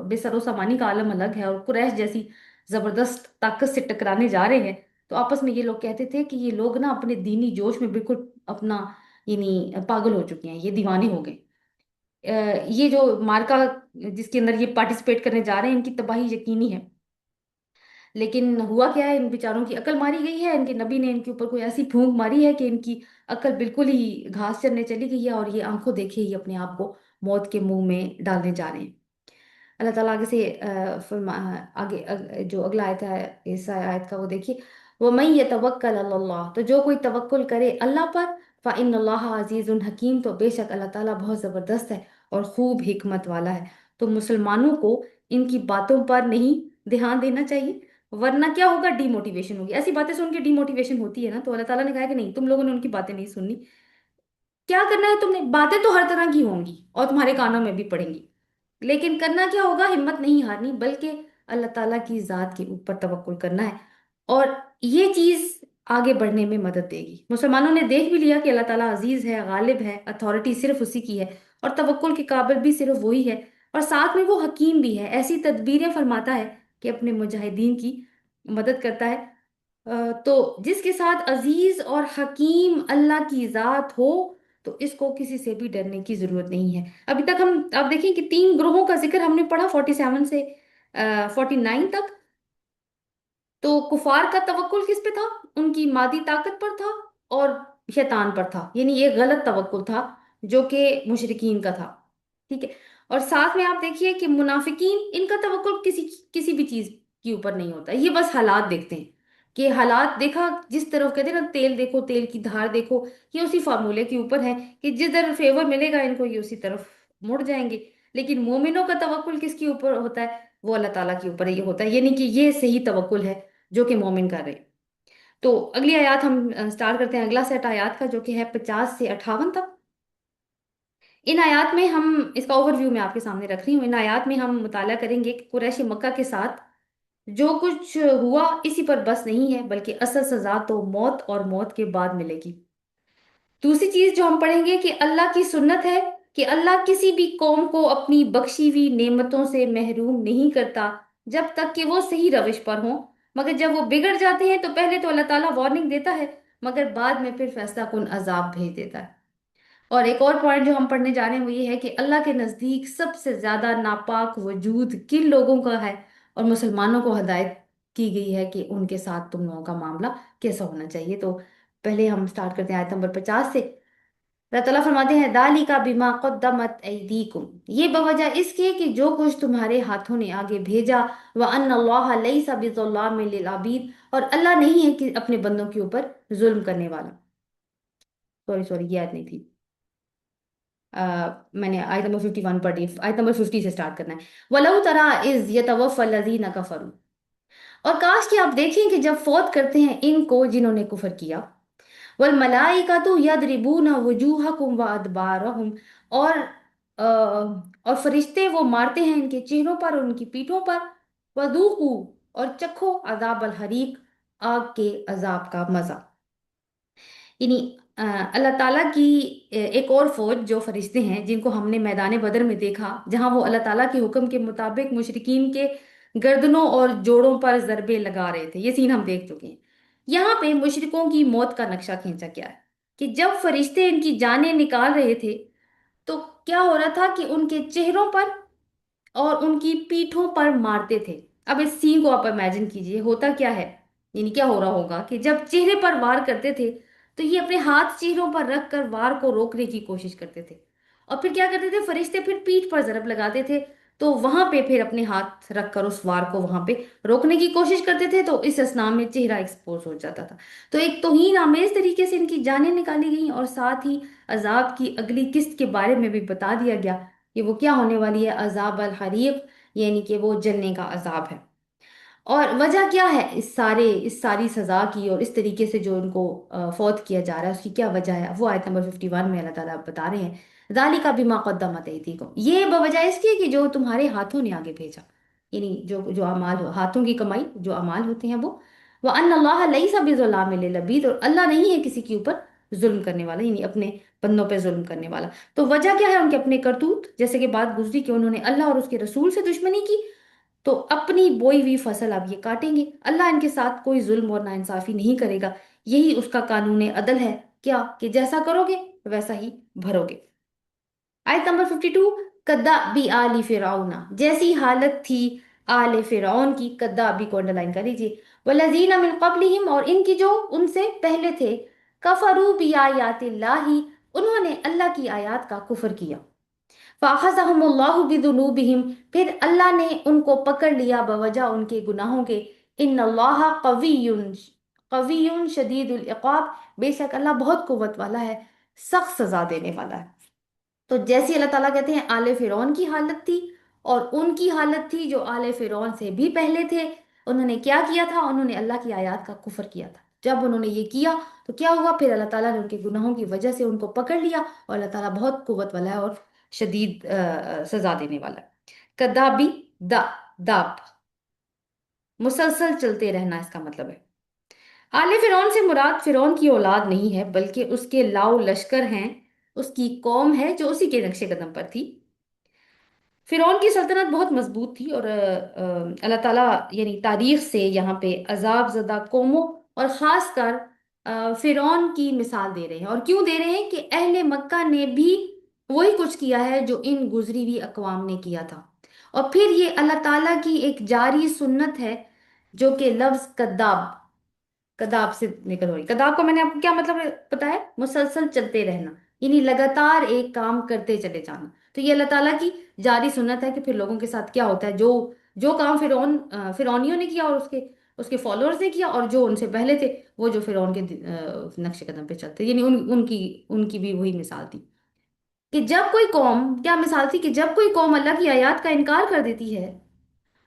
बेसरो सामानी का आलम अलग है, और कुरैश जैसी जबरदस्त ताकत से टकराने जा रहे हैं। तो आपस में ये लोग कहते थे कि ये लोग ना अपने दीनी जोश में बिल्कुल अपना यानी पागल हो चुके हैं, ये दीवाने हो गए। ये जो मार्का जिसके अंदर ये पार्टिसिपेट करने जा रहे हैं, इनकी तबाही यकीनी है। लेकिन हुआ क्या है, इन बेचारों की अकल मारी गई है, इनके नबी ने इनके ऊपर कोई ऐसी फूंक मारी है कि इनकी अकल बिल्कुल ही घास चरने चली गई है, और ये आंखों देखे ही अपने आप को मौत के मुंह में डालने जा रहे हैं। अल्लाह ताला आगे से जो अगला आयत है इस आयत का, वो देखिए, वो मैं यतवक्कल अल्लाह, तो जो कोई तवक्कुल करे अल्लाह पर, फ़इन्नल्लाह अज़ीज़ुन हकीम, तो बेशक अल्लाह ताला बहुत ज़बरदस्त है और खूब हिकमत वाला है। तो मुसलमानों को इनकी बातों पर नहीं ध्यान देना चाहिए, वरना क्या होगा, डिमोटिवेशन होगी। ऐसी बातें सुन के डिमोटिवेशन होती है ना, तो अल्लाह ताला ने कहा है कि नहीं, तुम लोगों ने उनकी बातें नहीं सुननी। क्या करना है तुमने, बातें तो हर तरह की होंगी और तुम्हारे कानों में भी पड़ेंगी, लेकिन करना क्या होगा, हिम्मत नहीं हारनी, बल्कि अल्लाह ताला की ज़ात के ऊपर तवक्कुल करना है। और ये चीज़ आगे बढ़ने में मदद देगी। मुसलमानों ने देख भी लिया कि अल्लाह ताला अजीज है, गालिब है, अथॉरिटी सिर्फ उसी की है, और तवक्कुल के काबिल भी सिर्फ वही है। और साथ में वो हकीम भी है, ऐसी तदबीरें फरमाता है कि अपने मुजाहिदीन की मदद करता है। तो जिसके साथ अजीज और हकीम अल्लाह की ज़ात हो, तो इसको किसी से भी डरने की जरूरत नहीं है। अभी तक हम, आप देखें कि तीन ग्रोहों का जिक्र हमने पढ़ा, 47 से 49 तक। तो कुफार का तवक्कुल किस पे था? उनकी मादी ताकत पर था, और शैतान पर था, यानी ये गलत तवक्कुल था जो कि मुशरिकीन का था। ठीक है। और साथ में आप देखिए कि मुनाफिकीन, इनका तवक्कुल किसी किसी भी चीज के ऊपर नहीं होता, ये बस हालात देखते हैं। कि हालात देखा, जिस तरफ कहते हैं ना, तेल देखो तेल की धार देखो, ये उसी फार्मूले के ऊपर है कि जिस तरफ फेवर मिलेगा इनको, ये उसी तरफ मुड़ जाएंगे। लेकिन मोमिनों का तवक्कुल किसके ऊपर होता है? वो अल्लाह ताला के ऊपर ये होता है, यानी कि ये सही तवक्कुल है जो कि मोमिन कर रहे हैं। तो अगली आयत हम स्टार्ट करते हैं, अगला सेट आयत का, जो कि है 50 से 58 तक। इन आयत में हम, इसका ओवरव्यू मैं आपके सामने रख रही हूँ, इन आयत में हम मुताला करेंगे कि कुरैश मक्का के साथ जो कुछ हुआ, इसी पर बस नहीं है, बल्कि असल सजा तो मौत और मौत के बाद मिलेगी। दूसरी चीज जो हम पढ़ेंगे कि अल्लाह की सुन्नत है कि अल्लाह किसी भी कौम को अपनी बख्शी हुई नेमतों से महरूम नहीं करता जब तक कि वो सही रविश पर हो। मगर जब वो बिगड़ जाते हैं तो पहले तो अल्लाह ताला वार्निंग देता है, मगर बाद में फिर फैसला कुन अजाब भेज देता है। और एक और पॉइंट जो हम पढ़ने जा रहे हैं वो ये है कि अल्लाह के नज़दीक सबसे ज्यादा नापाक वजूद किन लोगों का है, और मुसलमानों को हदायत की गई है कि उनके साथ तुम लोगों का मामला कैसा होना चाहिए। तो पहले हम स्टार्ट करते हैं आयत नंबर 50 से। अल्लाह ताला फरमाते हैं, दाली का बिमा कद्दमत ऐदीकुम, ये बवजह इसके कि जो कुछ तुम्हारे हाथों ने आगे भेजा। व अन्नल्लाह लैसा बिज़ल्लामिल लिल अबीद, और अल्लाह नहीं है कि अपने बंदों के ऊपर जुल्म करने वाला। सॉरी सॉरी, ये आयत नहीं थी। मैंने आयत नंबर 51 पढ़ी, आयत नंबर 50 से स्टार्ट करना है। वलऊ तरा इज यतवफ़ल लज़ीना कफरू, और काश कि आप देखें कि जब फौत करते हैं इनको जिन्होंने कुफर किया। वल मलाइकातु यदरिबूना वजूहकुम व अदबारहुम, और और फरिश्ते वो मारते हैं इनके चेहरों पर और उनकी पीठों पर। वदूकू, और चखो अजाब अल हरीक, आग के अजाब का मजा। यानी अल्लाह ताला की एक और फौज जो फरिश्ते हैं जिनको हमने मैदान बदर में देखा, जहां वो अल्लाह ताला के हुक्म के मुताबिक मुशरिकीन के गर्दनों और जोड़ों पर जरबे लगा रहे थे, ये सीन हम देख चुके हैं। यहाँ पे मुशरिकों की मौत का नक्शा खींचा गया है कि जब फरिश्ते इनकी जानें निकाल रहे थे, तो क्या हो रहा था कि उनके चेहरों पर और उनकी पीठों पर मारते थे। अब इस सीन को आप इमेजिन कीजिए, होता क्या है, यानी क्या हो रहा होगा कि जब चेहरे पर वार करते थे, तो ये अपने हाथ चेहरों पर रख कर वार को रोकने की कोशिश करते थे। और फिर क्या करते थे फरिश्ते, फिर पीठ पर जरब लगाते थे, तो वहां पे फिर अपने हाथ रखकर उस वार को वहां पे रोकने की कोशिश करते थे, तो इस असनाम में चेहरा एक्सपोज हो जाता था। तो एक तौहीन आमेज तरीके से इनकी जानें निकाली गई, और साथ ही अजाब की अगली किस्त के बारे में भी बता दिया गया कि वो क्या होने वाली है, अजाब अल हरीक, यानी कि वो जलने का अजाब है। और वजह क्या है इस सारी सजा की, और इस तरीके से जो उनको फौत किया जा रहा है, उसकी क्या वजह है, वो आयत नंबर 51 में अल्लाह ताला बता रहे हैं। दालिका बिमा कद्दमत ऐदीकुम, ये बवजह इसकी कि जो तुम्हारे हाथों ने आगे भेजा, यानी जो जो अमाल हो, हाथों की कमाई जो अमाल होते हैं वो। वह अन्नल्लाह लैसा बिज़ल्लामिल लिल अबीद, और अल्लाह नहीं है किसी के ऊपर जुल्म करने वाला, यानी अपने बंदों पे जुल्म करने वाला। तो वजह क्या है, उनके अपने करतूत, जैसे कि बात गुजरी कि उन्होंने अल्लाह और उसके रसूल से दुश्मनी की, तो अपनी बोई हुई फसल अब ये काटेंगे। अल्लाह इनके साथ कोई जुल्म और नाइंसाफी नहीं करेगा, यही उसका कानून अदल है। क्या कि जैसा करोगे वैसा ही भरोगे। आयत नंबर 52, कद्दा बी आली फिरौना, जैसी हालत थी आले फिरौन की, कद्दा बी को अंडरलाइन कर लीजिए। वलजीना मिन कब्लिहिम, और इनकी जो उनसे पहले थे, कफरू बी आयातिल्लाही, उन्होंने अल्लाह की आयत का कुफर किया। फ़ाख़ज़हुमुल्लाहु बिज़ुनूबिहिम, फिर अल्लाह ने उनको पकड़ लिया बवजह उनके गुनाहों के। इन्नल्लाह क़वियुन क़वियुन शदीदुल इक़ाब, बेशक अल्लाह बहुत कुव्वत वाला है, सख्त सजा देने वाला है। तो जैसी अल्लाह ताला कहते हैं आले फिरौन की हालत थी, और उनकी हालत थी जो आले फिरौन से भी पहले थे। उन्होंने क्या किया था, उन्होंने अल्लाह की आयत का कुफर किया था। जब उन्होंने ये किया तो क्या हुआ, फिर अल्लाह ताला ने उनके गुनाहों की वजह से उनको पकड़ लिया, और अल्लाह ताला बहुत कुव्वत वाला है और शदीद सजा देने वाला है। कदाबी, दा, दाब, मुसलसल चलते रहना इसका मतलब है। आले फिरौन से मुराद फिरौन की औलाद नहीं है, बल्कि उसके लाओ लश्कर हैं, उसकी कौम है जो उसी के नक्शे कदम पर थी। फिरौन की सल्तनत बहुत मजबूत थी, और अल्लाह ताला यानी तारीख से यहाँ पे अजाब ज़दा कौमों और ख़ासकर फिरौन की मिसाल दे रहे हैं। और क्यों दे रहे हैं? कि अहले मक्का ने भी वही कुछ किया है जो इन गुजरी हुई अकवाम ने किया था। और फिर ये अल्लाह ताला की एक जारी सुन्नत है, जो कि लफ्ज़ कद्दाब, कदाब से निकल हुई। कदाब का मैंने आपको क्या मतलब बताया? मुसलसल चलते रहना, यानी लगातार एक काम करते चले जाना। तो ये अल्लाह ताला की जारी सुन्नत है कि फिर लोगों के साथ क्या होता है, जो जो काम फिरौनियों ने किया और उसके उसके फॉलोअर्स ने किया, और जो उनसे पहले थे वो जो फिरौन के नक्शे कदम पे चलते, यानी उनकी उनकी भी वही मिसाल थी। कि जब कोई कौम, क्या मिसाल थी? कि जब कोई कौम अल्लाह की आयत का इनकार कर देती है,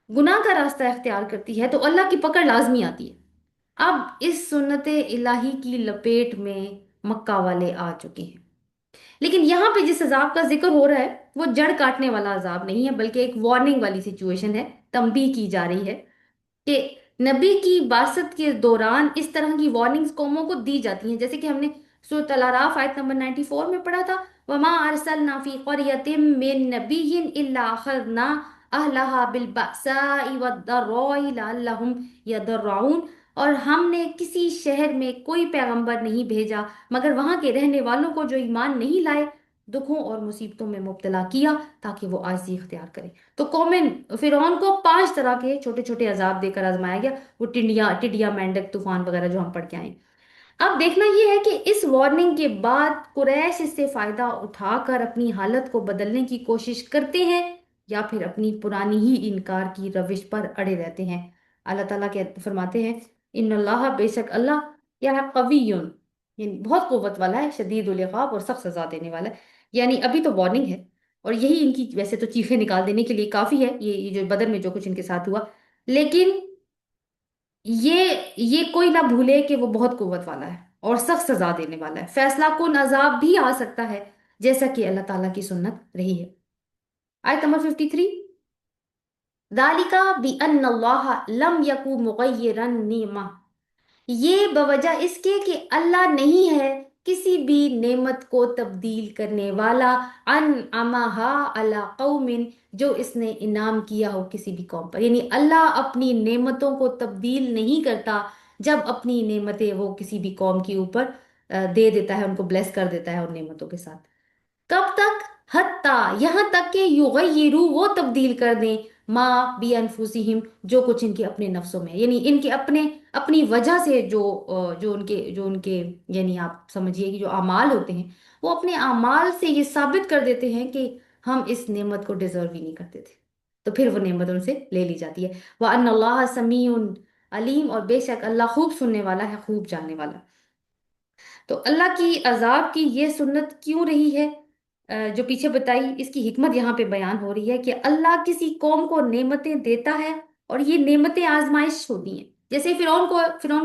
गुनाह का रास्ता इख्तियार करती है, तो अल्लाह की पकड़ लाजमी आती है। अब इस सुन्नत इलाही की लपेट में मक्का वाले आ चुके हैं। लेकिन यहाँ पे जिस अजाब का जिक्र हो रहा है वो जड़ काटने वाला अजाब नहीं है, बल्कि एक वार्निंग वाली सिचुएशन है। तंबीह की जा रही है कि नबी की बासत के दौरान इस तरह की वार्निंग्स कौमों को दी जाती हैं। जैसे कि हमने सूरत अल अराफ आयत नंबर 94 में पढ़ा था, वमा अरसलना फी क़रयतिन मिन नबिय्यिन इल्ला अखज़ना अहलहा बिलबअसाइ वद्दर्राइ लअल्लहुम यदर्राऊन। और हमने किसी शहर में कोई पैगंबर नहीं भेजा मगर वहां के रहने वालों को जो ईमान नहीं लाए दुखों और मुसीबतों में मुब्तला किया, ताकि वो आजी इख्तियार करें। तो कौमें फिरौन को 5 तरह के छोटे छोटे अजाब देकर आजमाया गया। वो टिड्डियां टिड्डियां, मेंढक, तूफान वगैरह जो हम पढ़ के आए। अब देखना यह है कि इस वार्निंग के बाद कुरैश इससे फायदा उठाकर अपनी हालत को बदलने की कोशिश करते हैं, या फिर अपनी पुरानी ही इनकार की रविश पर अड़े रहते हैं। अल्लाह ताला के फरमाते हैं, इन्नल्लाह, बेशक अल्लाह, या कवियुन, यानी बहुत कुव्वत वाला है, शदीदुल इक़ाब, और सख्त सजा देने वाला है। यानी अभी तो वार्निंग है, और यही इनकी वैसे तो चीखें निकाल देने के लिए काफी है, ये जो बदर में जो कुछ इनके साथ हुआ। लेकिन ये कोई ना भूले कि वो बहुत कुव्वत वाला है और सख्त सजा देने वाला है। फैसला कुन अजाब भी आ सकता है, जैसा कि अल्लाह ताला की सुन्नत रही है। आयत नंबर 53, दालिका बि अन्नल्लाह लम यकु मुगय्यिरन निमा, ये बवजह इसके कि अल्लाह नहीं है किसी भी नेमत को तब्दील करने वाला, अन अमाहा अला कौमिन, जो इसने इनाम किया हो किसी भी कौम पर। यानी अल्लाह अपनी नेमतों को तब्दील नहीं करता जब अपनी नेमतें वो किसी भी कौम के ऊपर दे देता है, उनको ब्लेस कर देता है उन नेमतों के साथ। कब तक? हत्ता, यहां तक कि युगय्यिरू, वो तब्दील कर दें, माँ बी अनफुसिहिम, जो कुछ इनके अपने नफ्सों में, यानी इनके अपने अपनी वजह से जो उनके यानी आप समझिए कि जो अमाल होते हैं, वो अपने अमाल से ये साबित कर देते हैं कि हम इस नेमत को डिजर्व ही नहीं करते थे। तो फिर वो नेमत उनसे ले ली जाती है। वह अल्लाह समीउन अलीम, और बेशक अल्लाह खूब सुनने वाला है, खूब जानने वाला। तो अल्लाह की अजाब की ये सुन्नत क्यों रही है, जो पीछे बताई, इसकी हिकमत यहाँ पे बयान हो रही है कि अल्लाह किसी कौम को नेमतें देता है, और ये नेमतें आजमाइश होती हैं। जैसे फिरौन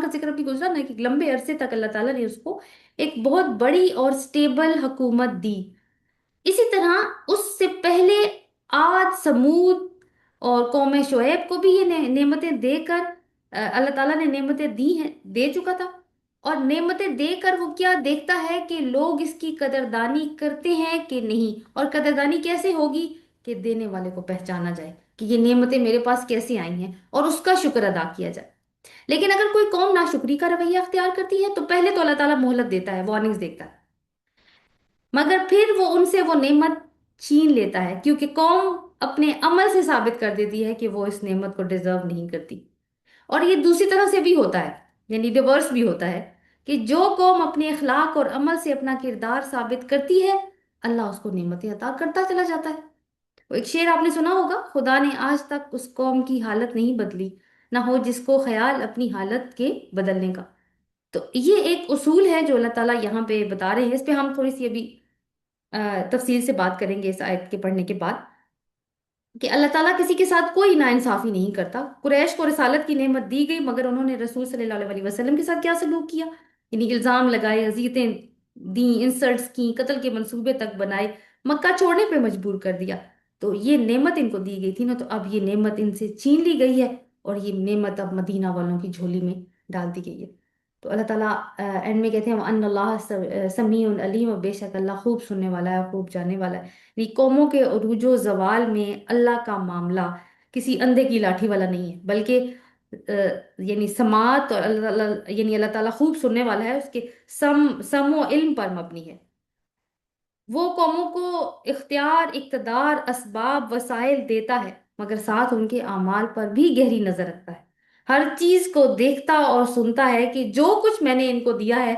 का जिक्र अभी गुजरा ना, कि लंबे अरसे तक अल्लाह ताला ने उसको एक बहुत बड़ी और स्टेबल हुकूमत दी। इसी तरह उससे पहले आद, समूद और कौम शुएब को भी ये नेमतें देकर अल्लाह ताला ने नेमतें दी हैं, दे चुका था। और नेमतें देकर वो क्या देखता है कि लोग इसकी कदरदानी करते हैं कि नहीं। और कदरदानी कैसे होगी? कि देने वाले को पहचाना जाए कि ये नेमतें मेरे पास कैसे आई हैं, और उसका शुक्र अदा किया जाए। लेकिन अगर कोई कौम नाशुक्री का रवैया अख्तियार करती है, तो पहले तो अल्लाह ताला मोहलत देता है, वार्निंग्स देता है, मगर फिर वो उनसे वो नेमत छीन लेता है, क्योंकि कौम अपने अमल से साबित कर देती है कि वो इस नेमत को डिजर्व नहीं करती। और ये दूसरी तरह से भी होता है, यानी रिवर्स भी होता है, कि जो कौम अपने अखलाक और अमल से अपना किरदार साबित करती है, अल्लाह उसको नेमतें अता करता चला जाता है। वो एक शेर आपने सुना होगा, खुदा ने आज तक उस कौम की हालत नहीं बदली, ना हो जिसको ख्याल अपनी हालत के बदलने का। तो ये एक उसूल है जो अल्लाह ताला यहाँ पे बता रहे हैं। इस पे हम थोड़ी सी अभी तफसील से बात करेंगे इस आयत के पढ़ने के बाद, कि अल्लाह ताला किसी के साथ कोई नाइंसाफी नहीं करता। कुरैश को रिसालत की नेमत दी गई, मगर उन्होंने रसूल सल्लल्लाहु अलैहि वसल्लम के साथ क्या सलूक किया? यानी इल्जाम लगाए, अजीयतें दी, इंसल्ट्स की, कत्ल के मंसूबे तक बनाए, मक्का छोड़ने पे मजबूर कर दिया। تو یہ نعمت ان کو دی گئی تھی نا، تو اب یہ نعمت ان سے چھین لی گئی ہے، اور یہ نعمت اب مدینہ والوں کی جھولی میں ڈال دی گئی ہے۔ تو اللہ تعالیٰ اینڈ میں کہتے ہیں ان اللہ سمیع علیم، اور بے شک اللہ خوب سننے والا ہے، خوب جاننے والا ہے۔ یعنی قوموں کے عروج و زوال میں اللہ کا معاملہ کسی اندھے کی لاٹھی والا نہیں ہے، بلکہ یعنی سماعت، اور یعنی اللہ تعالیٰ خوب سننے والا ہے، اس کے سم و علم پر مبنی ہے۔ وہ قوموں کو اختیار، اقتدار، اسباب، وسائل دیتا ہے، مگر ساتھ ان کے اعمال پر بھی گہری نظر رکھتا ہے۔ ہر چیز کو دیکھتا اور سنتا ہے کہ جو کچھ میں نے ان کو دیا ہے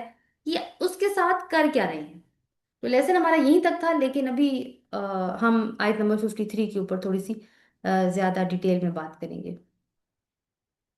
یہ اس کے ساتھ کر کیا رہے ہیں۔ تو لیسن ہمارا یہیں تک تھا، لیکن ابھی ہم آیت نمبر 53 کے اوپر تھوڑی سی زیادہ ڈیٹیل میں بات کریں گے۔